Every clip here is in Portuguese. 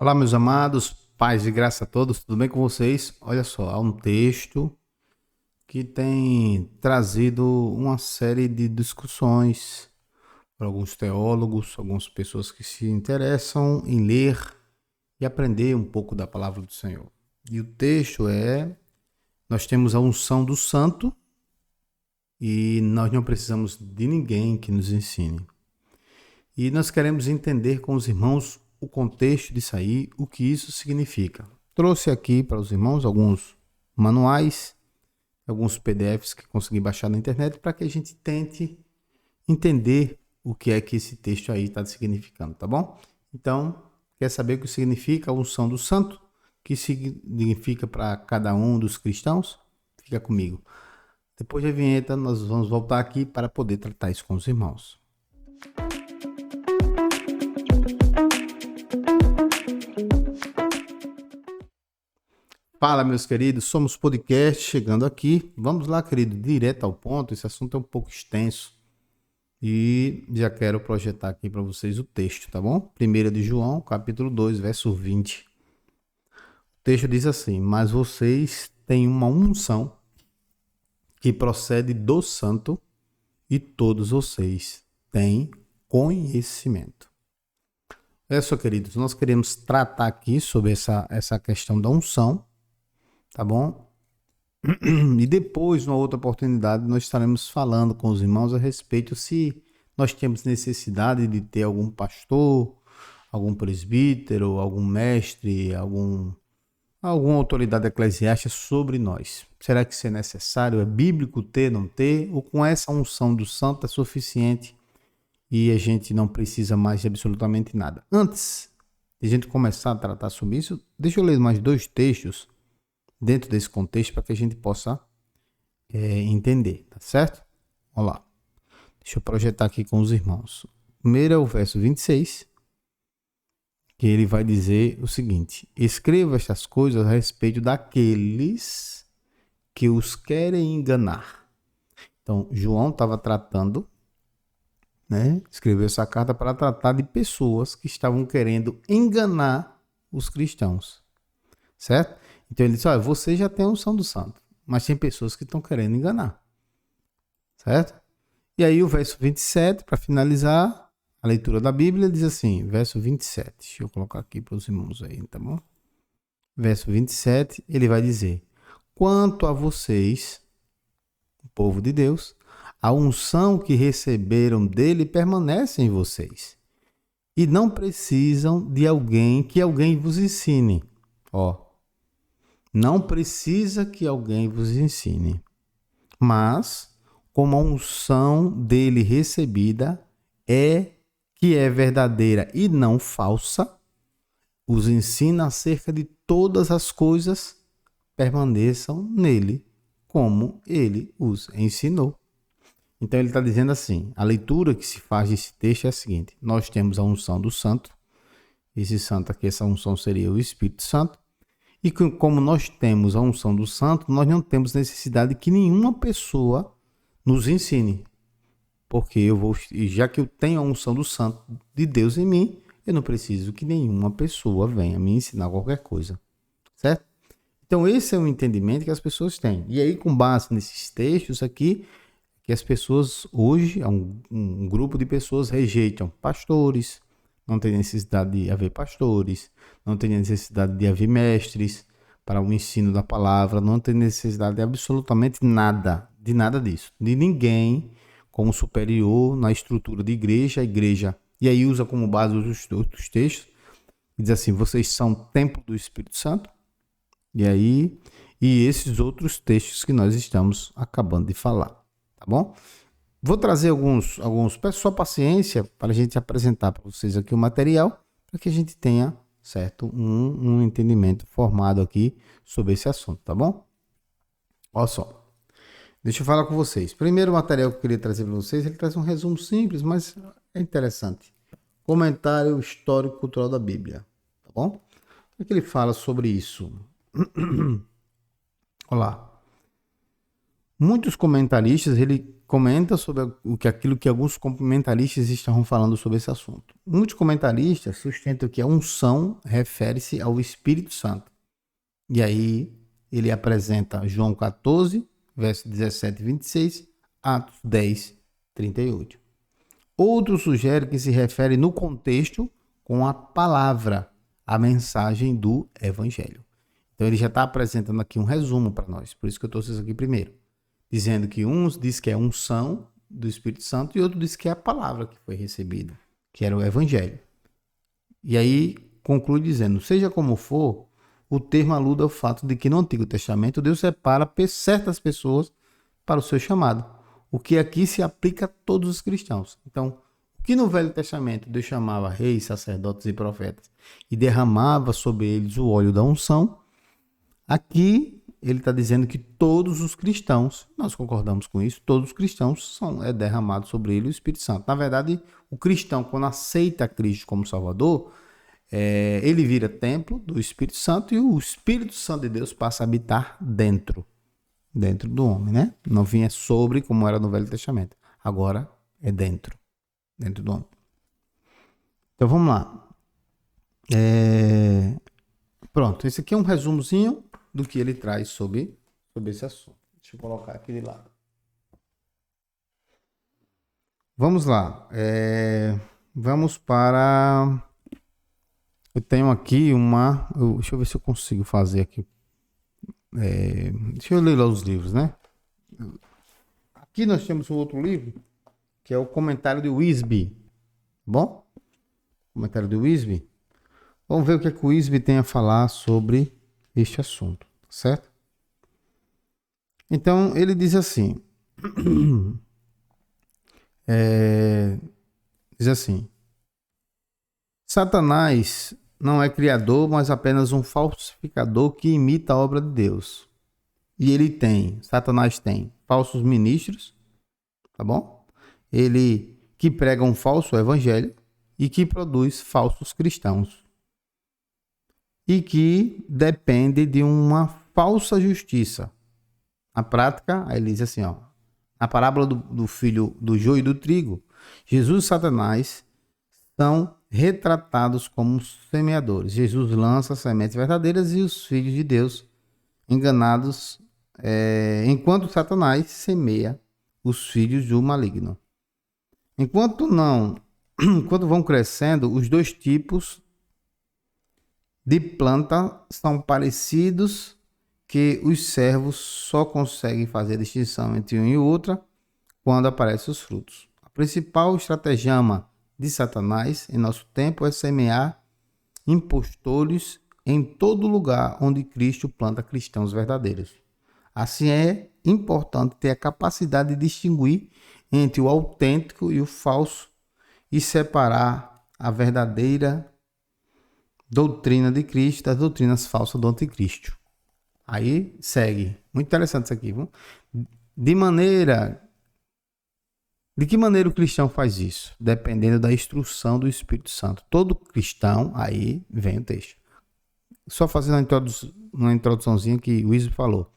Olá, meus amados, paz e graça a todos, tudo bem com vocês? Olha só, há um texto que tem trazido uma série de discussões para alguns teólogos, algumas pessoas que se interessam em ler e aprender um pouco da palavra do Senhor. E o texto é: nós temos a unção do santo e nós não precisamos de ninguém que nos ensine. E nós queremos entender com os irmãos o contexto disso aí, o que isso significa. Trouxe aqui para os irmãos alguns manuais, alguns PDFs que consegui baixar na internet para que a gente tente entender o que é que esse texto aí está significando, tá bom? Então, quer saber o que significa a unção do santo? O que significa para cada um dos cristãos? Fica comigo. Depois da vinheta, nós vamos voltar aqui para poder tratar isso com os irmãos. Fala, meus queridos, somos podcast chegando aqui. Vamos lá, querido, direto ao ponto. Esse assunto é um pouco extenso e já quero projetar aqui para vocês o texto, tá bom? 1 de João, capítulo 2, verso 20. O texto diz assim: mas vocês têm uma unção que procede do santo e todos vocês têm conhecimento. Olha só, queridos, nós queremos tratar aqui sobre essa questão da unção, tá bom? E depois, numa outra oportunidade, nós estaremos falando com os irmãos a respeito se nós temos necessidade de ter algum pastor, algum presbítero, algum mestre, alguma autoridade eclesiástica sobre nós. Será que isso é necessário? É bíblico ter, não ter? Ou com essa unção do santo é suficiente e a gente não precisa mais de absolutamente nada? Antes de a gente começar a tratar sobre isso, deixa eu ler mais dois textos dentro desse contexto para que a gente possa entender, tá certo? Olha lá. Deixa eu projetar aqui com os irmãos. Primeiro é o verso 26, que ele vai dizer o seguinte: escreva estas coisas a respeito daqueles que os querem enganar. Então, João estava tratando, escreveu essa carta para tratar de pessoas que estavam querendo enganar os cristãos, certo? Então ele disse: olha, você já tem a unção do santo, mas tem pessoas que estão querendo enganar, certo? E aí o verso 27, para finalizar a leitura da Bíblia, diz assim, verso 27, deixa eu colocar aqui para os irmãos aí, tá bom? Verso 27, ele vai dizer: quanto a vocês, o povo de Deus, a unção que receberam dele permanece em vocês, e não precisam de alguém que alguém vos ensine. Não precisa que alguém vos ensine, mas como a unção dele recebida que é verdadeira e não falsa, os ensina acerca de todas as coisas, permaneçam nele, como ele os ensinou. Então ele está dizendo assim, a leitura que se faz desse texto é a seguinte: nós temos a unção do santo, esse santo aqui, essa unção seria o Espírito Santo, e como nós temos a unção do santo, nós não temos necessidade que nenhuma pessoa nos ensine. Porque já que eu tenho a unção do santo de Deus em mim, eu não preciso que nenhuma pessoa venha me ensinar qualquer coisa. Certo? Então esse é o entendimento que as pessoas têm. E aí, com base nesses textos aqui, que as pessoas hoje, um grupo de pessoas rejeitam pastores, não tem necessidade de haver pastores, não tem necessidade de haver mestres para o ensino da palavra, não tem necessidade de absolutamente nada, de nada disso, de ninguém como superior na estrutura de igreja, a igreja, e aí usa como base os outros textos, e diz assim: vocês são templo do Espírito Santo, e esses outros textos que nós estamos acabando de falar, tá bom? Vou trazer alguns, peço só paciência para a gente apresentar para vocês aqui o material, para que a gente tenha, certo, um entendimento formado aqui sobre esse assunto, tá bom? Olha só. Deixa eu falar com vocês. Primeiro material que eu queria trazer para vocês, ele traz um resumo simples, mas é interessante. Comentário histórico-cultural da Bíblia, tá bom? O que ele fala sobre isso? Olá. Muitos comentaristas, ele comenta sobre aquilo que alguns comentaristas estavam falando sobre esse assunto. Muitos comentaristas sustentam que a unção refere-se ao Espírito Santo. E aí ele apresenta João 14, verso 17 e 26, Atos 10, 38. Outro sugere que se refere no contexto com a palavra, a mensagem do Evangelho. Então ele já está apresentando aqui um resumo para nós, por isso que eu trouxe isso aqui primeiro. Dizendo que uns diz que é unção do Espírito Santo e outro diz que é a palavra que foi recebida, que era o Evangelho. E aí conclui dizendo, seja como for, o termo alude ao fato de que no Antigo Testamento Deus separa certas pessoas para o seu chamado, o que aqui se aplica a todos os cristãos. Então, o que no Velho Testamento Deus chamava reis, sacerdotes e profetas e derramava sobre eles o óleo da unção, aqui ele está dizendo que todos os cristãos, nós concordamos com isso, todos os cristãos é derramado sobre ele o Espírito Santo. Na verdade, o cristão, quando aceita Cristo como Salvador, ele vira templo do Espírito Santo e o Espírito Santo de Deus passa a habitar dentro do homem, né? Não vinha sobre como era no Velho Testamento. Agora é dentro do homem. Então vamos lá. Pronto, esse aqui é um resumozinho do que ele traz sobre esse assunto. Deixa eu colocar aqui de lado. Vamos lá. Vamos para... Eu tenho aqui deixa eu ver se eu consigo fazer aqui. Deixa eu ler lá os livros, né? Aqui nós temos um outro livro, que é o Comentário de Wisby. Bom? Comentário de Wisby. Vamos ver o que é que o Wisby tem a falar sobre este assunto, certo? Então, ele diz assim, Satanás não é criador, mas apenas um falsificador que imita a obra de Deus. E Satanás tem falsos ministros, tá bom? Ele que prega um falso evangelho e que produz falsos cristãos. E que depende de uma falsa justiça. Na prática, aí ele diz assim, na parábola do filho do joio e do trigo, Jesus e Satanás são retratados como semeadores. Jesus lança sementes verdadeiras e os filhos de Deus enganados, enquanto Satanás semeia os filhos do maligno. Enquanto vão crescendo, os dois tipos de planta são parecidos, que os servos só conseguem fazer a distinção entre uma e outra quando aparecem os frutos. A principal estratagema de Satanás em nosso tempo é semear impostores em todo lugar onde Cristo planta cristãos verdadeiros. Assim é importante ter a capacidade de distinguir entre o autêntico e o falso e separar a verdadeira doutrina de Cristo das doutrinas falsas do anticristo. Aí segue. Muito interessante isso aqui. Viu? De que maneira o cristão faz isso? Dependendo da instrução do Espírito Santo. Todo cristão, aí vem o texto. Só fazendo uma introduçãozinha que o Iso falou.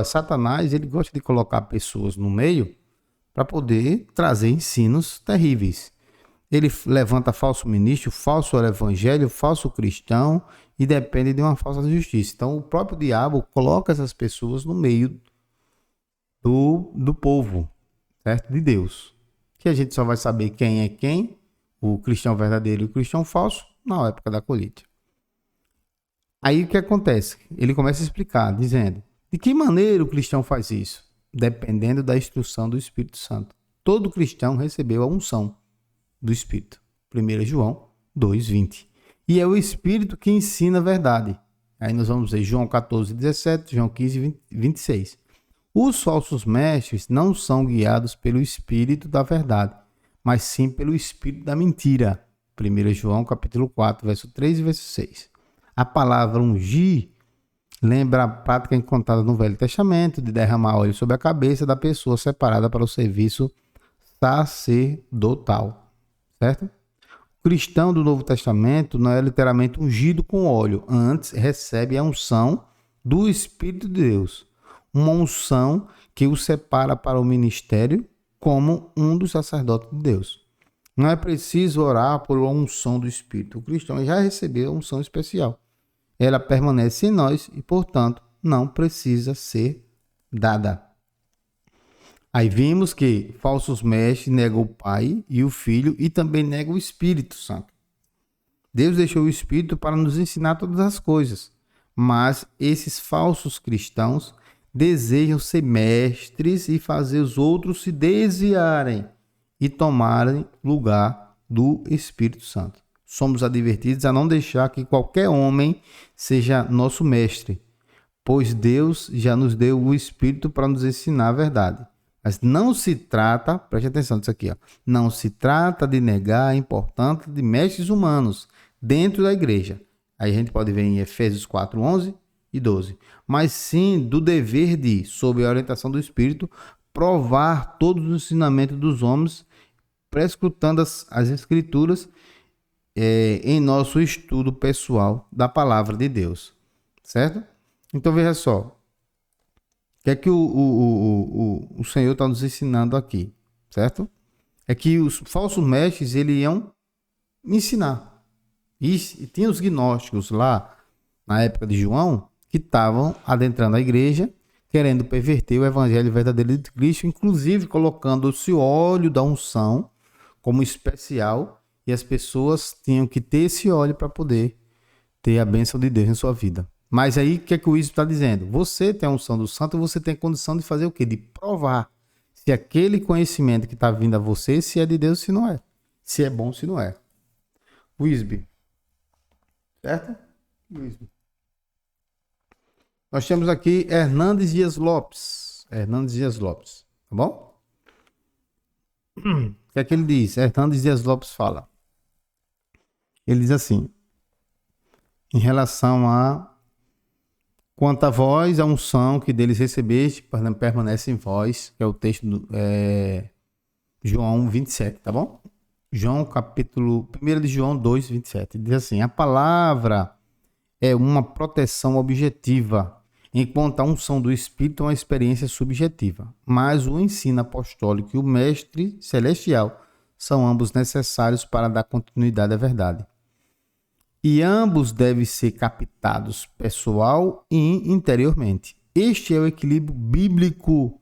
Satanás, ele gosta de colocar pessoas no meio para poder trazer ensinos terríveis. Ele levanta falso ministro, falso evangelho, falso cristão e depende de uma falsa justiça. Então, o próprio diabo coloca essas pessoas no meio do povo, certo? De Deus. Que a gente só vai saber quem é quem, o cristão verdadeiro e o cristão falso, na época da colheita. Aí o que acontece? Ele começa a explicar, dizendo, de que maneira o cristão faz isso? Dependendo da instrução do Espírito Santo. Todo cristão recebeu a unção do Espírito. 1 João 2:20. E é o Espírito que ensina a verdade. Aí nós vamos ver João 14:17, João 15:26. Os falsos mestres não são guiados pelo Espírito da verdade, mas sim pelo Espírito da mentira. 1 João capítulo 4, verso 3 e verso 6. A palavra ungir lembra a prática encontrada no Velho Testamento de derramar óleo sobre a cabeça da pessoa separada para o serviço sacerdotal. Certo? O cristão do Novo Testamento não é literalmente ungido com óleo, antes recebe a unção do Espírito de Deus. Uma unção que o separa para o ministério como um dos sacerdotes de Deus. Não é preciso orar por uma unção do Espírito. O cristão já recebeu uma unção especial. Ela permanece em nós e, portanto, não precisa ser dada. Aí vimos que falsos mestres negam o Pai e o Filho e também negam o Espírito Santo. Deus deixou o Espírito para nos ensinar todas as coisas, mas esses falsos cristãos desejam ser mestres e fazer os outros se desviarem e tomarem lugar do Espírito Santo. Somos advertidos a não deixar que qualquer homem seja nosso mestre, pois Deus já nos deu o Espírito para nos ensinar a verdade. Mas não se trata, preste atenção nisso aqui, ó, não se trata de negar a importância de mestres humanos dentro da igreja. Aí a gente pode ver em Efésios 4, 11 e 12. Mas sim do dever de, sob a orientação do Espírito, provar todos os ensinamentos dos homens, prescrutando as Escrituras em nosso estudo pessoal da palavra de Deus. Certo? Então veja só. O que é que o Senhor está nos ensinando aqui, certo? É que os falsos mestres, eles iam ensinar. E tinha os gnósticos lá, na época de João, que estavam adentrando a igreja, querendo perverter o evangelho verdadeiro de Cristo, inclusive colocando-se o óleo da unção como especial, e as pessoas tinham que ter esse óleo para poder ter a bênção de Deus em sua vida. Mas aí, o que é que o Ismo está dizendo? Você tem a unção do santo, você tem a condição de fazer o quê? De provar se aquele conhecimento que está vindo a você, se é de Deus, se não é. Se é bom, se não é. Wisby. Certo? Wisby. Nós temos aqui Hernandes Dias Lopes. Hernandes Dias Lopes. Tá bom? O que é que ele diz? Hernandes Dias Lopes fala. Ele diz assim. Em relação a quanto a vós, a unção que deles recebeste, permanece em vós, que é o texto do João 27, tá bom? João, capítulo 1 de João 2, 27. Diz assim, a palavra é uma proteção objetiva, enquanto a unção do Espírito é uma experiência subjetiva. Mas o ensino apostólico e o mestre celestial são ambos necessários para dar continuidade à verdade. E ambos devem ser captados pessoal e interiormente. Este é o equilíbrio bíblico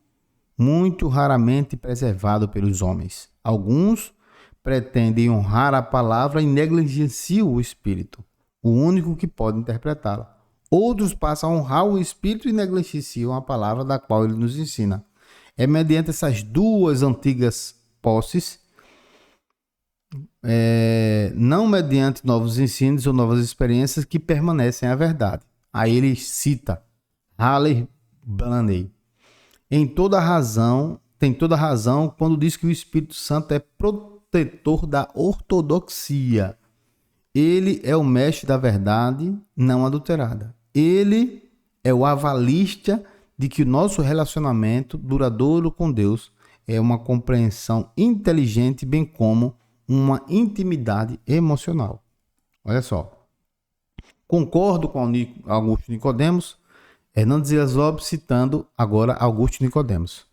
muito raramente preservado pelos homens. Alguns pretendem honrar a palavra e negligenciam o Espírito, o único que pode interpretá-la. Outros passam a honrar o Espírito e negligenciam a palavra da qual ele nos ensina. É mediante essas duas antigas posses, não mediante novos ensinos ou novas experiências que permanecem a verdade. Aí ele cita Halle Blaney. Tem toda razão quando diz que o Espírito Santo é protetor da ortodoxia. Ele é o mestre da verdade não adulterada. Ele é o avalista de que o nosso relacionamento duradouro com Deus é uma compreensão inteligente, bem como uma intimidade emocional. Olha só. Concordo com Augusto Nicodemos, Hernandes Dias Lopes citando agora Augusto Nicodemos,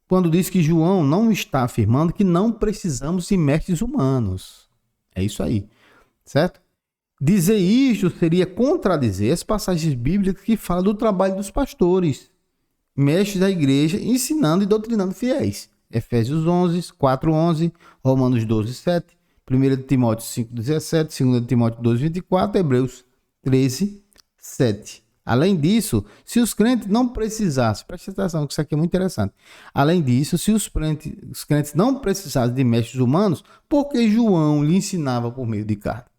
quando diz que João não está afirmando que não precisamos de mestres humanos. É isso aí, certo? Dizer isto seria contradizer as passagens bíblicas que falam do trabalho dos pastores, mestres da igreja, ensinando e doutrinando fiéis. Efésios 11, 4, 11, Romanos 12, 7, 1 Timóteo 5, 17, 2 Timóteo 2, 24, Hebreus 13, 7. Além disso, se os crentes não precisassem, preste atenção que isso aqui é muito interessante. Além disso, se os crentes não precisassem de mestres humanos, por que João lhe ensinava por meio de carta?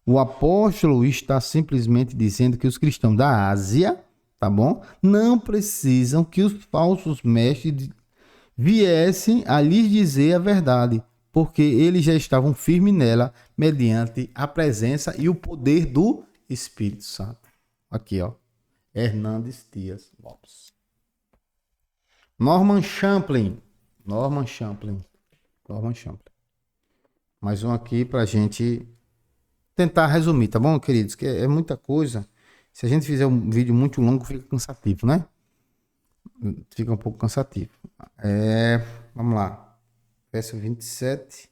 O apóstolo está simplesmente dizendo que os cristãos da Ásia, tá bom? Não precisam que os falsos mestres viessem a lhes dizer a verdade, porque eles já estavam firmes nela mediante a presença e o poder do Espírito Santo. Aqui, ó. Hernandes Dias Lopes. Norman Champlin. Mais um aqui pra gente tentar resumir, tá bom, queridos? Que é muita coisa. Se a gente fizer um vídeo muito longo, fica cansativo, né? Fica um pouco cansativo. Vamos lá. Verso 27.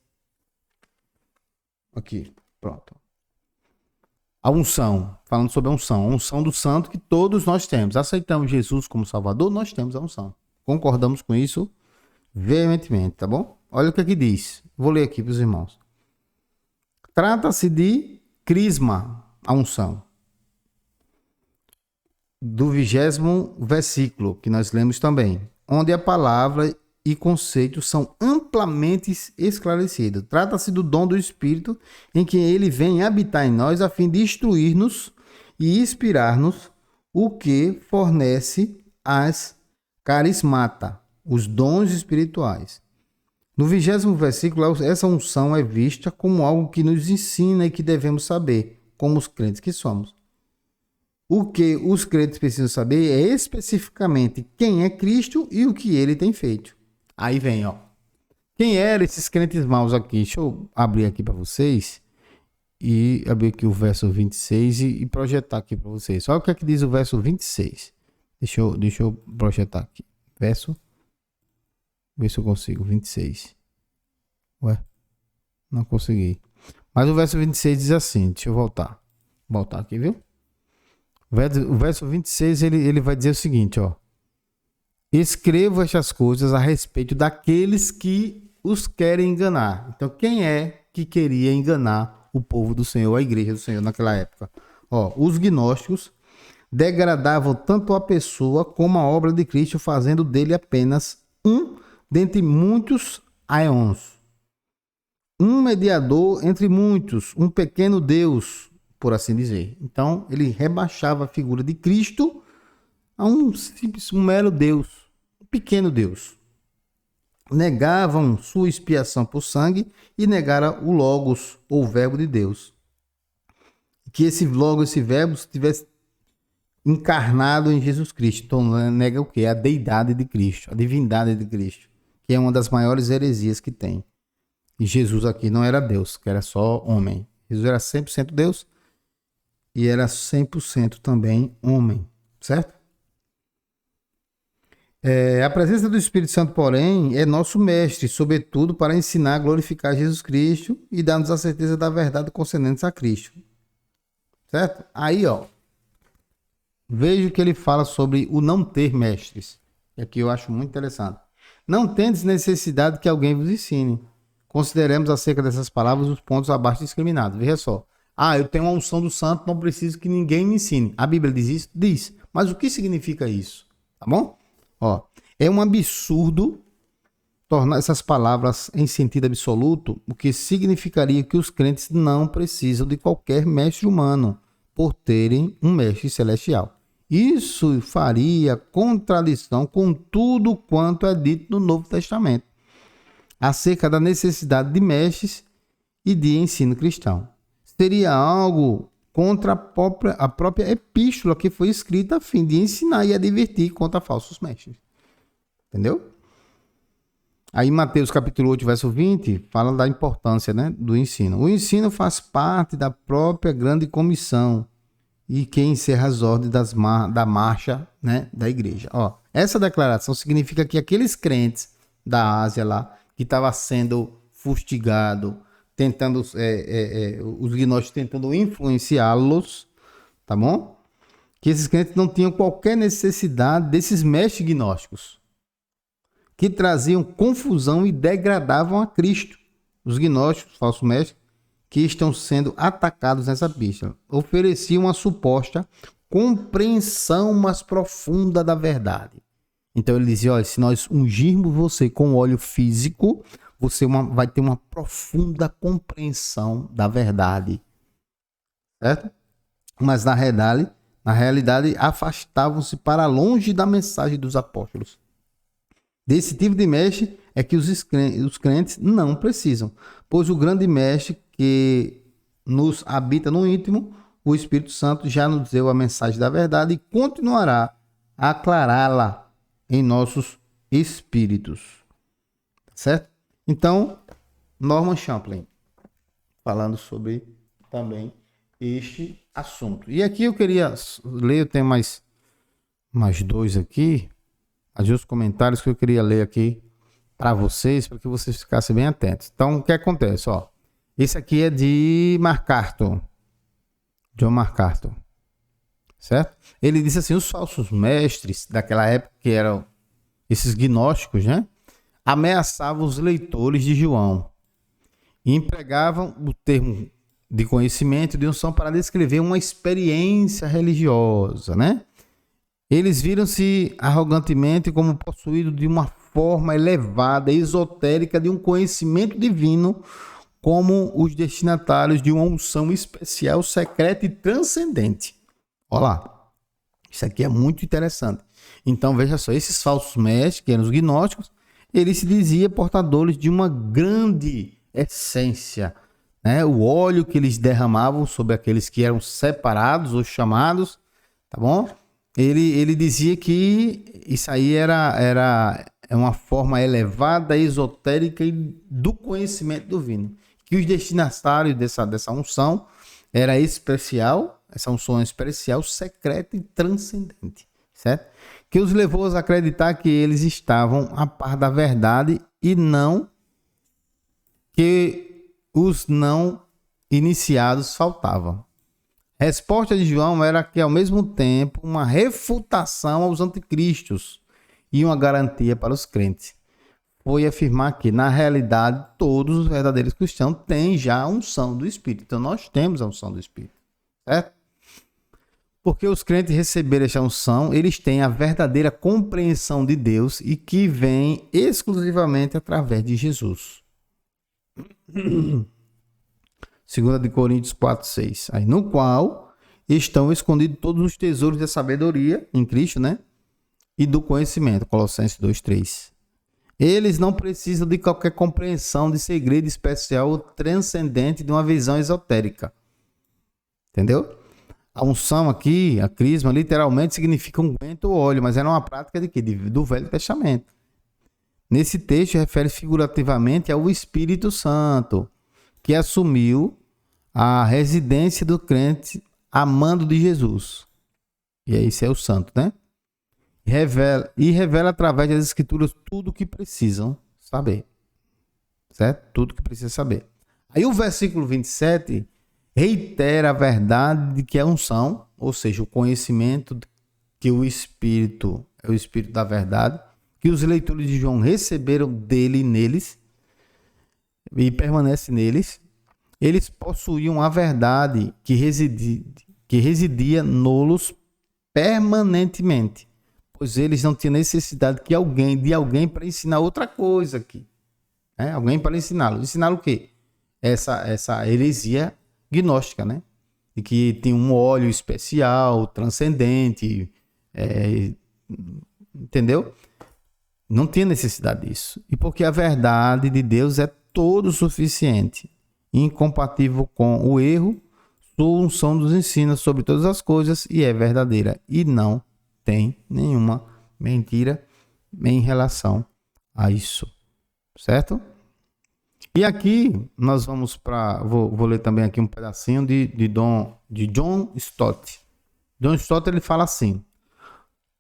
Aqui, pronto. A unção, falando sobre a unção do santo que todos nós temos. Aceitamos Jesus como Salvador, nós temos a unção. Concordamos com isso veementemente, tá bom? Olha o que aqui diz. Vou ler aqui para os irmãos. Trata-se de crisma, a unção. Do 20º versículo, que nós lemos também. Onde a palavra e conceitos são amplamente esclarecidos. Trata-se do dom do Espírito em que ele vem habitar em nós a fim de instruir-nos e inspirar-nos, o que fornece as carismata, os dons espirituais. No 20º versículo, essa unção é vista como algo que nos ensina e que devemos saber, como os crentes que somos. O que os crentes precisam saber é especificamente quem é Cristo e o que ele tem feito. Aí vem, ó. Quem eram esses crentes maus aqui? Deixa eu abrir aqui para vocês e abrir aqui o verso 26 e projetar aqui para vocês. Olha o que é que diz o verso 26. Deixa eu projetar aqui. Verso. Ver se eu consigo. 26. Ué? Não consegui. Mas o verso 26 diz assim. Deixa eu voltar. Voltar aqui, viu? O verso 26 ele vai dizer o seguinte, ó. Escrevo estas coisas a respeito daqueles que os querem enganar. Então, quem é que queria enganar o povo do Senhor, a igreja do Senhor naquela época? Ó, os gnósticos degradavam tanto a pessoa como a obra de Cristo, fazendo dele apenas um dentre muitos aeons. Um mediador entre muitos, um pequeno Deus, por assim dizer. Então, ele rebaixava a figura de Cristo a um simples, um mero Deus, um pequeno Deus. Negavam sua expiação por sangue e negaram o Logos, ou Verbo de Deus. Que esse Logos, esse Verbo, estivesse encarnado em Jesus Cristo. Então, nega o quê? A deidade de Cristo, a divindade de Cristo, que é uma das maiores heresias que tem. E Jesus aqui não era Deus, que era só homem. Jesus era 100% Deus e era 100% também homem, certo? A presença do Espírito Santo, porém, é nosso mestre, sobretudo para ensinar a glorificar Jesus Cristo e dar-nos a certeza da verdade concernente a Cristo. Certo? Aí, ó, veja que ele fala sobre o não ter mestres. E aqui eu acho muito interessante. Não tendes necessidade que alguém vos ensine. Consideremos acerca dessas palavras os pontos abaixo discriminados. Veja só. Eu tenho uma unção do santo, não preciso que ninguém me ensine. A Bíblia diz isso? Diz. Mas o que significa isso? Tá bom? Ó, é um absurdo tornar essas palavras em sentido absoluto, o que significaria que os crentes não precisam de qualquer mestre humano por terem um mestre celestial. Isso faria contradição com tudo quanto é dito no Novo Testamento acerca da necessidade de mestres e de ensino cristão. Seria algo contra a própria epístola que foi escrita a fim de ensinar e advertir contra falsos mestres. Entendeu? Aí Mateus capítulo 8, verso 20, fala da importância, né, do ensino. O ensino faz parte da própria grande comissão e que encerra as ordens da marcha, né, da igreja. Ó, essa declaração significa que aqueles crentes da Ásia lá, que estavam sendo fustigados, tentando, os gnósticos tentando influenciá-los, tá bom? Que esses crentes não tinham qualquer necessidade desses mestres gnósticos, que traziam confusão e degradavam a Cristo. Os gnósticos, falsos mestres, que estão sendo atacados nessa pista, ofereciam uma suposta compreensão mais profunda da verdade. Então ele dizia, olha, se nós ungirmos você com óleo físico, você vai ter uma profunda compreensão da verdade. Certo? Mas na realidade afastavam-se para longe da mensagem dos apóstolos. Desse tipo de mestre é que os crentes não precisam, pois o grande mestre que nos habita no íntimo, o Espírito Santo, já nos deu a mensagem da verdade e continuará a aclará-la em nossos espíritos. Certo? Então, Norman Champlin, falando sobre também este assunto. E aqui eu queria ler, eu tenho mais dois aqui. os comentários que eu queria ler aqui para vocês, para que vocês ficassem bem atentos. Então, o que acontece? Ó, esse aqui é de MacArthur, John MacArthur, certo? Ele disse assim, os falsos mestres daquela época, que eram esses gnósticos, né? Ameaçavam os leitores de João e empregavam o termo de conhecimento e de unção para descrever uma experiência religiosa, né? Eles viram-se arrogantemente como possuídos de uma forma elevada, esotérica, de um conhecimento divino, como os destinatários de uma unção especial, secreta e transcendente. Olha lá, isso aqui é muito interessante. Então, veja só, esses falsos mestres, que eram os gnósticos, eles se diziam portadores de uma grande essência, né? O óleo que eles derramavam sobre aqueles que eram separados ou chamados, tá bom? Ele dizia que isso aí era uma forma elevada, esotérica e do conhecimento divino. Que os destinatários dessa unção era especial, essa unção é especial, secreta e transcendente, certo? Que os levou a acreditar que eles estavam a par da verdade e não que os não iniciados faltavam. A resposta de João era que, ao mesmo tempo, uma refutação aos anticristos e uma garantia para os crentes. Foi afirmar que, na realidade, todos os verdadeiros cristãos têm já a unção do Espírito. Então, nós temos a unção do Espírito, certo? Porque os crentes receberam essa unção, eles têm a verdadeira compreensão de Deus e que vem exclusivamente através de Jesus. 2 de Coríntios 4:6. Aí, no qual estão escondidos todos os tesouros da sabedoria em Cristo, né? E do conhecimento. Colossenses 2:3. Eles não precisam de qualquer compreensão de segredo especial ou transcendente de uma visão esotérica. Entendeu? A unção aqui, a crisma, literalmente significa unguento ou óleo, mas era uma prática de quê? Do Velho Testamento. Nesse texto, refere figurativamente ao Espírito Santo, que assumiu a residência do crente a mando de Jesus. E aí, esse é o santo, né? Revela através das escrituras tudo o que precisam saber. Certo? Tudo o que precisa saber. Aí o versículo 27 reitera a verdade de que a unção, ou seja, o conhecimento que o Espírito é o Espírito da verdade, que os leitores de João receberam dele e neles, e permanece neles. Eles possuíam a verdade que residia neles permanentemente, pois eles não tinham necessidade de alguém para ensinar outra coisa aqui, né? Alguém para ensiná-lo. Ensinar o quê? Essa heresia gnóstica, né? De que tem um óleo especial, transcendente, entendeu? Não tinha necessidade disso. E porque a verdade de Deus é todo suficiente, incompatível com o erro, sua unção nos ensina sobre todas as coisas e é verdadeira e não tem nenhuma mentira em relação a isso, certo? E aqui nós vamos para, vou ler também aqui um pedacinho de John Stott. John Stott, ele fala assim: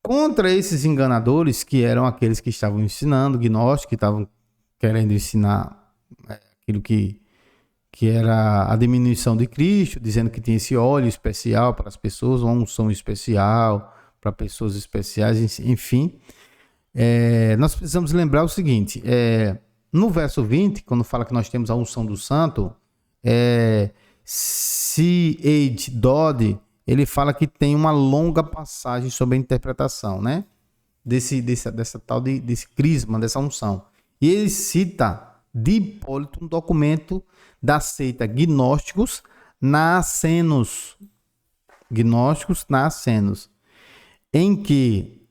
contra esses enganadores, que eram aqueles que estavam ensinando, gnósticos, que estavam querendo ensinar aquilo que era a diminuição de Cristo, dizendo que tinha esse óleo especial para as pessoas, uma unção especial para pessoas especiais, enfim. Nós precisamos lembrar o seguinte, no verso 20, quando fala que nós temos a unção do santo, C.H. Dodd, ele fala que tem uma longa passagem sobre a interpretação, né? Desse crisma, dessa unção. E ele cita de Hipólito um documento da seita Gnósticos Nascenos, em que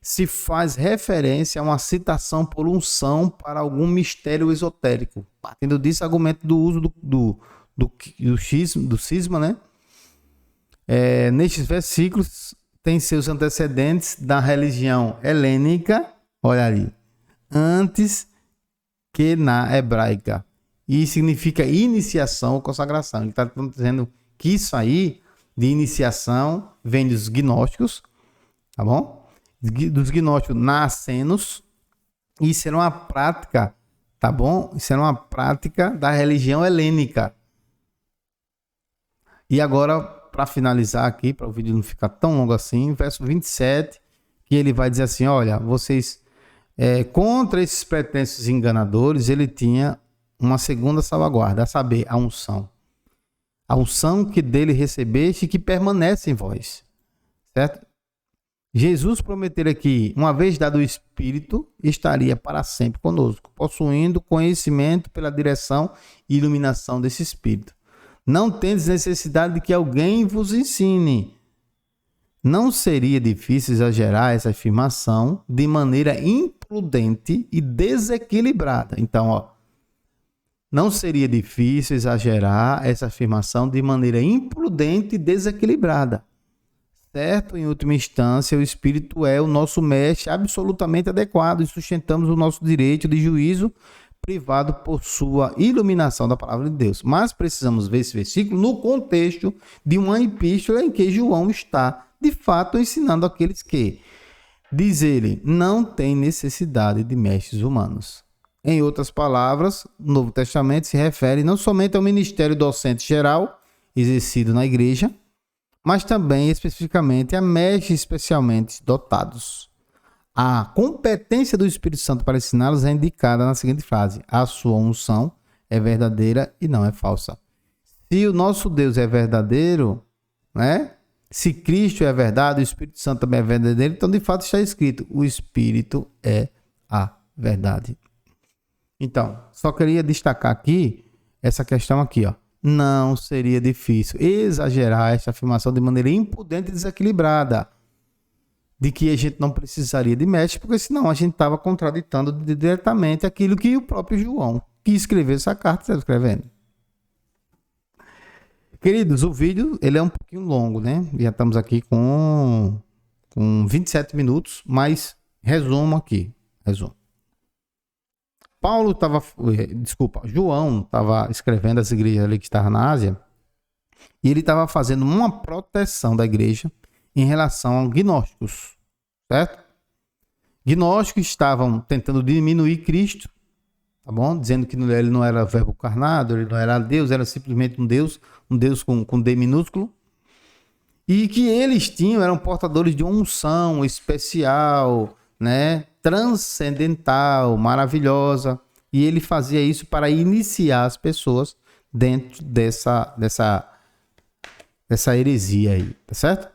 se faz referência a uma citação por unção para algum mistério esotérico. Partindo disso, argumento do uso do cisma, né? Nestes versículos tem seus antecedentes da religião helênica, olha ali, antes que na hebraica, e significa iniciação ou consagração. Ele está dizendo que isso aí de iniciação vem dos gnósticos, tá bom? dos gnósticos nascenos. Isso era uma prática, tá bom? Isso era uma prática da religião helênica. E agora, para finalizar aqui, para o vídeo não ficar tão longo assim, verso 27, que ele vai dizer assim, olha, vocês, contra esses pretensos enganadores, ele tinha uma segunda salvaguarda, a saber, a unção. A unção que dele recebeste e que permanece em vós. Certo? Jesus prometeu que, uma vez dado o Espírito, estaria para sempre conosco, possuindo conhecimento pela direção e iluminação desse Espírito. Não tendes necessidade de que alguém vos ensine. Não seria difícil exagerar essa afirmação de maneira imprudente e desequilibrada. Então, ó, não seria difícil exagerar essa afirmação de maneira imprudente e desequilibrada. Certo? Em última instância, o Espírito é o nosso mestre absolutamente adequado e sustentamos o nosso direito de juízo privado por sua iluminação da palavra de Deus. Mas precisamos ver esse versículo no contexto de uma epístola em que João está, de fato, ensinando aqueles que, diz ele, não tem necessidade de mestres humanos. Em outras palavras, o Novo Testamento se refere não somente ao ministério docente geral exercido na igreja, mas também especificamente a mestres especialmente dotados. A competência do Espírito Santo para ensiná-los é indicada na seguinte frase: a sua unção é verdadeira e não é falsa. Se o nosso Deus é verdadeiro, né? Se Cristo é verdade, o Espírito Santo também é verdadeiro, então de fato está escrito: o Espírito é a verdade. Então, só queria destacar aqui essa questão aqui, ó. Não seria difícil exagerar essa afirmação de maneira imprudente e desequilibrada de que a gente não precisaria de mestre, porque senão a gente estava contraditando diretamente aquilo que o próprio João, que escreveu essa carta, está escrevendo. Queridos, o vídeo ele é um pouquinho longo, né? Já estamos aqui com 27 minutos, mas resumo aqui. Resumo. João estava escrevendo as igrejas ali que estavam na Ásia e ele estava fazendo uma proteção da igreja em relação aos gnósticos, certo? Gnósticos estavam tentando diminuir Cristo, tá bom? Dizendo que ele não era verbo encarnado, ele não era Deus, era simplesmente um Deus com D minúsculo. E que eles eram portadores de uma unção especial, né? Transcendental, maravilhosa, e ele fazia isso para iniciar as pessoas dentro dessa heresia aí, tá certo?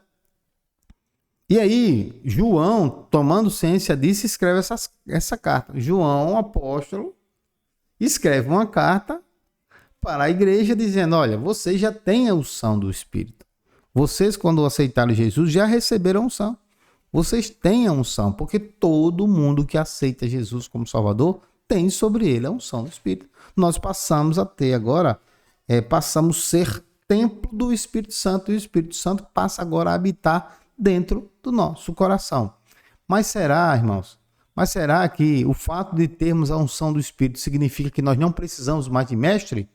E aí, João, tomando ciência disso, escreve essa carta. João, apóstolo, escreve uma carta para a igreja dizendo: olha, vocês já têm a unção do Espírito. Vocês, quando aceitaram Jesus, já receberam a unção. Vocês têm a unção, porque todo mundo que aceita Jesus como Salvador tem sobre ele a unção do Espírito. Nós passamos a ter agora, passamos a ser templo do Espírito Santo, e o Espírito Santo passa agora a habitar dentro do nosso coração. Mas será, irmãos, que o fato de termos a unção do Espírito significa que nós não precisamos mais de mestre?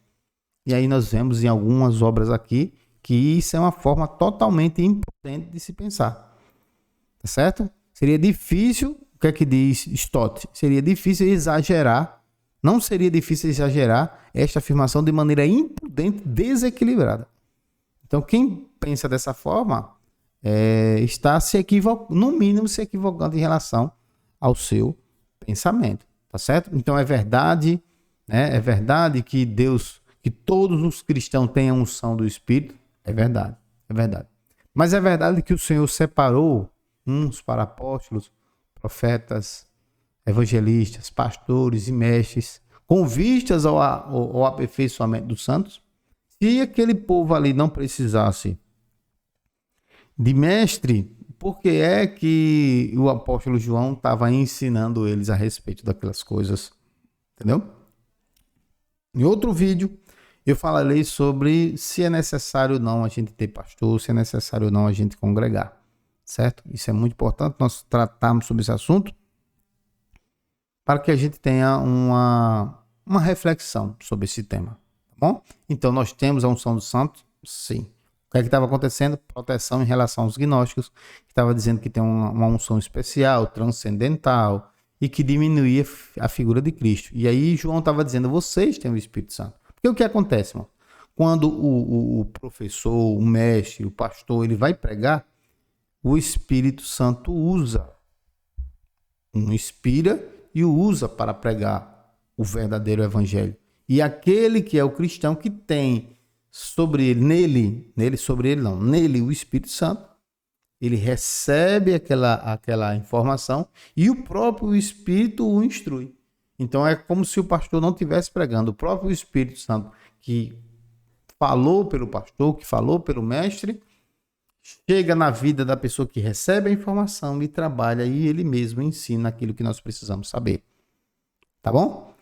E aí nós vemos em algumas obras aqui que isso é uma forma totalmente imprudente de se pensar. Tá certo? Seria difícil, o que é que diz Stott? Seria difícil exagerar, não seria difícil exagerar esta afirmação de maneira imprudente, desequilibrada. Então, quem pensa dessa forma está se equivocando, no mínimo se equivocando em relação ao seu pensamento, tá certo? Então, é verdade, né? É verdade que que todos os cristãos têm a unção do Espírito, é verdade. Mas é verdade que o Senhor separou uns para apóstolos, profetas, evangelistas, pastores e mestres, com vistas ao aperfeiçoamento dos santos. Se aquele povo ali não precisasse de mestre, por que é que o apóstolo João estava ensinando eles a respeito daquelas coisas? Entendeu? Em outro vídeo, eu falarei sobre se é necessário ou não a gente ter pastor, se é necessário ou não a gente congregar. Certo? Isso é muito importante nós tratarmos sobre esse assunto para que a gente tenha uma reflexão sobre esse tema, tá bom? Então, nós temos a unção do santo? Sim. que é que estava acontecendo? Proteção em relação aos gnósticos, que estava dizendo que tem uma unção especial, transcendental, e que diminuía a figura de Cristo. E aí João estava dizendo, vocês têm o Espírito Santo. Porque o que acontece, irmão? Quando o professor, o mestre, o pastor, ele vai pregar, o Espírito Santo inspira e o usa para pregar o verdadeiro evangelho. E aquele que é o cristão que tem sobre ele, nele o Espírito Santo, ele recebe aquela informação e o próprio Espírito o instrui. Então é como se o pastor não estivesse pregando, o próprio Espírito Santo que falou pelo pastor, que falou pelo mestre, chega na vida da pessoa que recebe a informação e trabalha e ele mesmo ensina aquilo que nós precisamos saber. Tá bom?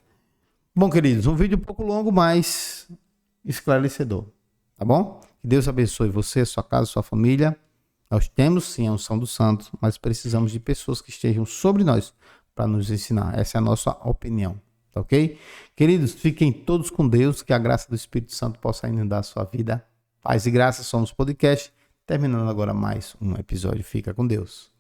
Bom, queridos, um vídeo um pouco longo, mas esclarecedor. Tá bom? Que Deus abençoe você, sua casa, sua família. Nós temos sim a unção do santo, mas precisamos de pessoas que estejam sobre nós para nos ensinar. Essa é a nossa opinião. Tá ok? Queridos, fiquem todos com Deus, que a graça do Espírito Santo possa inundar a sua vida. Paz e graça, somos podcast. Terminando agora mais um episódio. Fica com Deus.